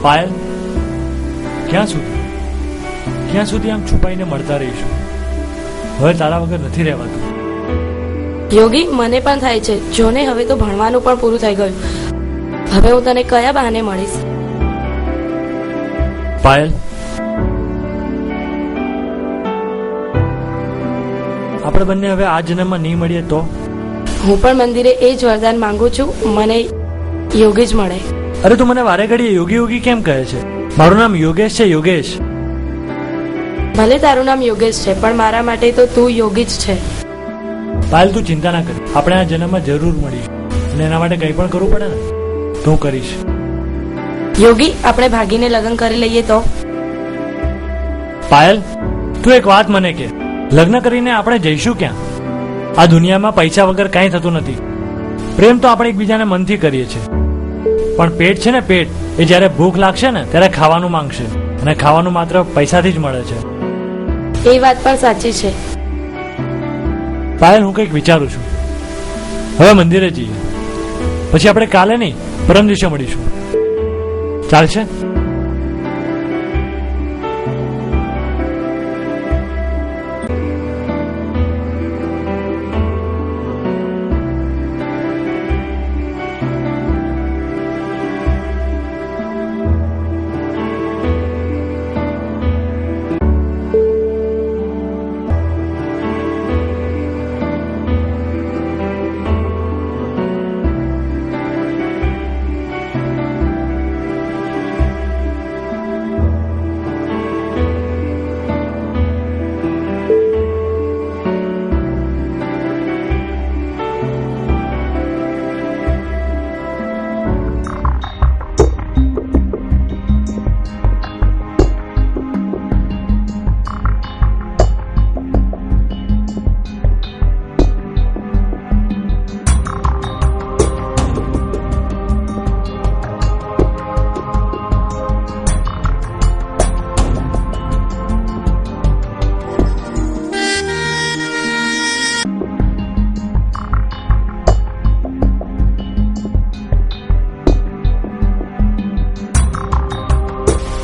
પાયલ, ક્યાં સુધી આમ છુપાઈને મળતા રહીશું? હવે તારા વગર નથી રહેવાતું. યોગી, મને પણ થાય છે. જોને હવે તો ભણવાનું પણ પૂરું થઈ ગયું. હવે હું તને કયા બહાને મળીશ? પાયલ, આપણે બંને હવે આ જન્મમાં નહીં મળીએ તો? હું પણ મંદિરે એ જ વરદાન માંગુ છું, મને યોગી જ મળે. અરે તું મને વારે ઘડીએ યોગી યોગી કેમ કહે છે? મારું નામ યોગેશ છે, યોગેશ. ભલે તારું નામ યોગેશ છે, પણ મારા માટે તો તું યોગી જ છે. પાયલ, તું ચિંતા ના કર. આપણે આ જન્મમાં જરૂર મળીશું અને એના માટે કંઈ પણ કરવું પડે ને તો હું કરીશ. યોગી, આપણે ભાગીને લગ્ન કરી લઈએ તો? પાયલ, તું એક વાત મને કે, લગ્ન કરીને આપણે જઈશું ક્યાં? આ દુનિયામાં પૈસા વગર કાંઈ થતું નથી. પ્રેમ તો આપણે એકબીજાને મનથી કરીએ છીએ, પણ પેટ છે ને, પેટ એ જ્યારે ભૂખ લાગશે ને ત્યારે ખાવાનું માંગશે, અને ખાવાનું માત્ર પૈસાથી જ મળે છે. એ વાત પણ સાચી છે. પાયલ, હું કંઈક વિચારું છું. હવે મંદિરે જઈએ, પછી આપણે કાલે નહીં પરમ દિવસે મળીશું. ચાલશે?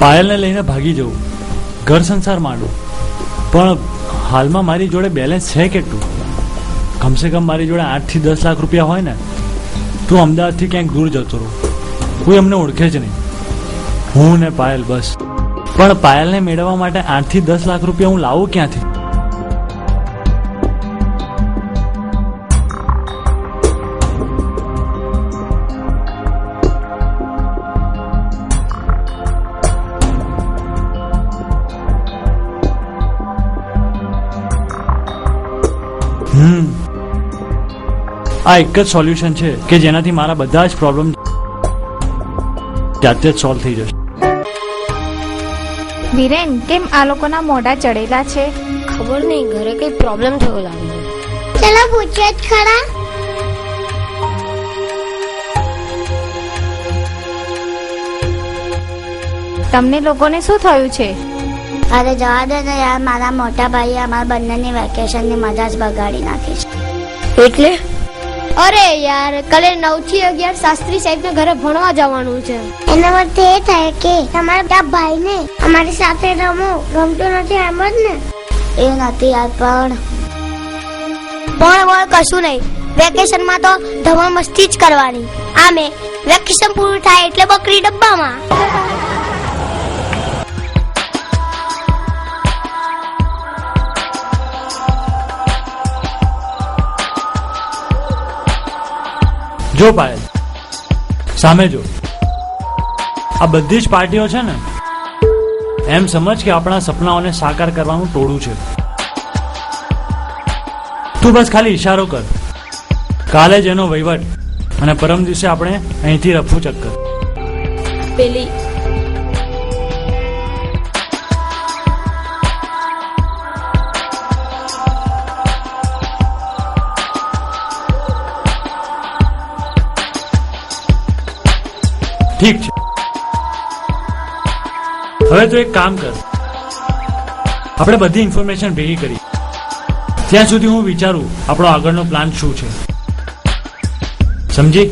પાયલને લઈને ભાગી જવું, ઘર સંસાર માંડવું, પણ હાલમાં મારી જોડે બેલેન્સ છે કેટલું? કમસે કમ મારી જોડે 8 થી 10 લાખ રૂપિયા હોય ને. તું અમદાવાદથી ક્યાંક દૂર જતો રહો, કોઈ અમને ઓળખે જ નહીં, હું ને પાયલ બસ. પણ પાયલને મેળવવા માટે 8 થી 10 લાખ રૂપિયા હું લાવું ક્યાંથી? આ એક જ સોલ્યુશન છે કે જેનાથી મારા બધા જ પ્રોબ્લેમ જાતે જ સોલ્વ થઈ જશે. વિરેન, કેમ આ લોકોના મોઢા ચડેલા છે? ખબર નહીં, ઘરે કઈ પ્રોબ્લેમ થયો લાગે. ચલો પૂછે જ ખરા. તમને લોકોને શું થયું છે? અરે જવા દે ને યાર, મારા મોટા ભાઈએ અમારા બંનેની વેકેશનની મજા જ બગાડી નાખી છે. એટલે? અરે યાર, કાલે 9 થી 11 શાસ્ત્રી સાહેબના ઘરે ભણવા જવાનું છે. એનો અર્થ એ થાય કે તમારા ભાઈને અમારી સાથે રમવું ગમતું નથી, એમ જ ને? એ નથી યાર, પણ કશું નહીં. વેકેશનમાં તો ધમાલ મસ્તી જ કરવાની. આમે વેકેશન પૂરું થાય એટલે બકરી ડબ્બામાં. જો પાયલ, સામે જો, આ બધી જ પાર્ટીઓ છે ને, એમ સમજ કે આપણા સપનાઓને સાકાર કરવાનું ટોળું છે. તું બસ ખાલી ઈશારો કર, કાલે જ એનો વહીવટ, અને પરમ દિવસે આપણે અહીંથી રફુ ચક્કર. પેલી ઠીક છે. હવે તો એક કામ કર, આપણે બધી ઇન્ફોર્મેશન ભેગી કરી, ત્યાં સુધી હું વિચારું આપણો આગળનો પ્લાન શું છે. સમજી?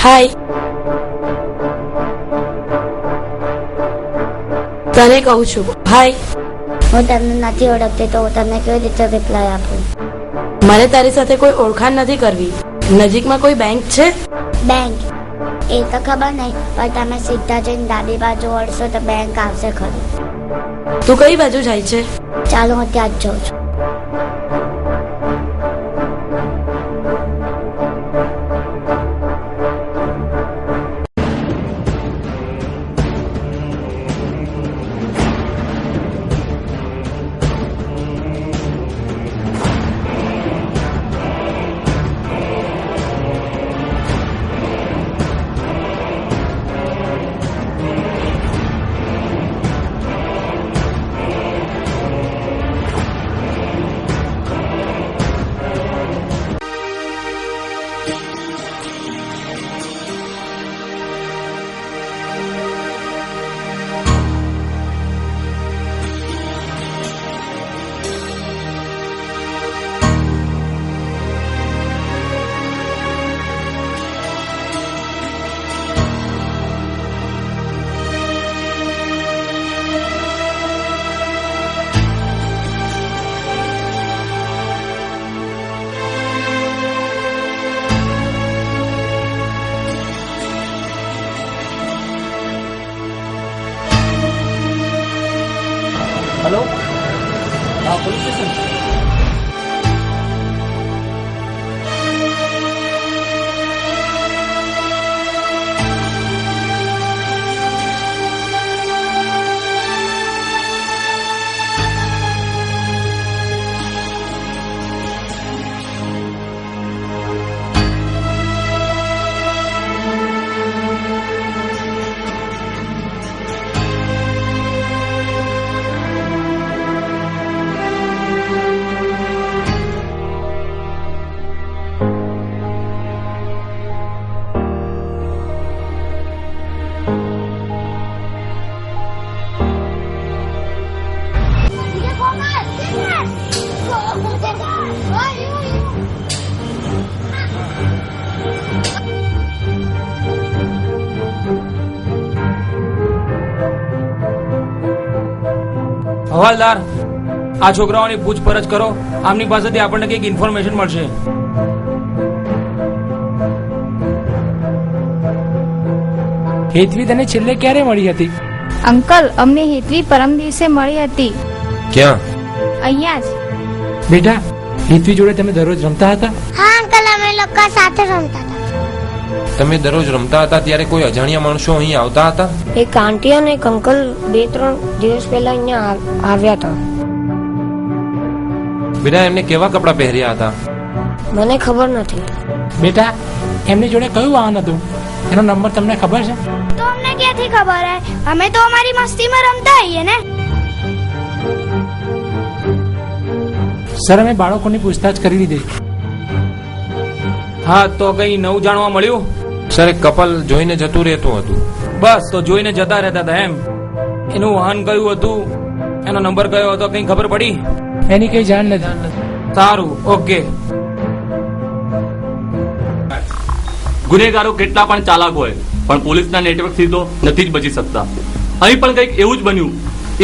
હાય. તને કહું છું હાય. હું તમને નથી ઓળખતી તો હું તમને કેવી રીતે રિપ્લાય આપું? મને તારી સાથે કોઈ ઓળખાણ નથી કરવી. નજીકમાં કોઈ બેંક છે? બેંક એ તો ખબર નહીં, પણ તમે સીધા જઈને ડાબી બાજુ વળશો તો બેંક આવશે ખરું. તું કઈ બાજુ જાય છે? ચાલો હું ત્યાં જ જાઉં છું. હેલો, હા પોલીસ સ્ટેશન. હવાલદાર, આ છોકરાઓની પૂછપરછ કરો. આમની પાસેથી આપણને કંઈક ઇન્ફોર્મેશન મળશે. હેતવી તને છેલ્લે ક્યારે મળી હતી? અંકલ, અમને હેતવી પરમ દિવસે મળી હતી. ક્યાં? અહીંયા જ. બેટા, હેતવી જોડે તમે દરરોજ રમતા હતા? હા અંકલ, અમે લોકો સાથે રમતા હતા. તમે દરરોજ રમતા હતા ત્યારે કોઈ અજાણ્યા માણસો અહીં આવતા હતા? એક આંટી અને એક અંકલ 2-3 દિવસ પહેલા અહીંયા આવ્યા હતા. બેટા, એમને કેવા કપડાં પહેર્યા હતા? મને ખબર નથી. બેટા, એમની જોડે કયું વાહન હતું? એનો નંબર તમને ખબર છે? તો અમને ક્યાંથી ખબર હે? અમે તો અમારી મસ્તીમાં રમતા આવીએ ને. સર, અમે બાળકોની પૂછતાછ કરી લીધી. હા, તો કઈ નવું જાણવા મળ્યું? સર, એક કપલ જોઈને જતું રહેતું હતું. બસ, તો જોઈને જતા રહેતા હતા એમ? એનું વાહન કયું હતું, એનો નંબર કયો હતો, કઈ ખબર પડી? એની કઈ જાણ નથી. સારું, ઓકે. ગુનેગારો કેટલા પણ ચાલાક હોય પણ પોલીસના નેટવર્કથી તો નથી જ બચી શકતા. અહીં પણ કંઈક એવું જ બન્યું.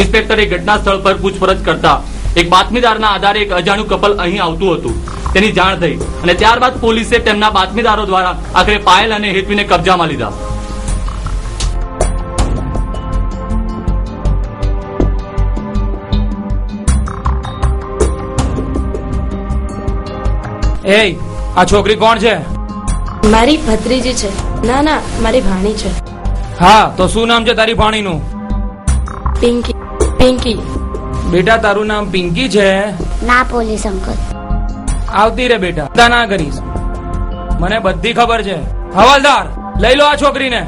ઇન્સ્પેક્ટરે ઘટના સ્થળ પર પૂછપરછ કરતા એક બાતમીદારના આધારે એક અજાણ્યું કપલ અહીં આવતું હતું તેની જાણ થઈ અને ત્યારબાદ પોલીસે તેમના બાતમીદારો દ્વારા આખરે પાયલ અને હેતવીને કબજામાં લીધા. એ આ છોકરી કોણ છે? મારી ભત્રીજી છે. ના ના, મારી ભાણી છે. હા, તો શું નામ છે તારી ભાણીનું? પિંકી. પિંકી. બેટા, તારું નામ પિંકી છે? ના પોલીસ અંકલ. આવતી રે બેટા, ચિંતા ના કરીશ, મને બધી ખબર છે. હવાલદાર, લઈ લો આ છોકરીને.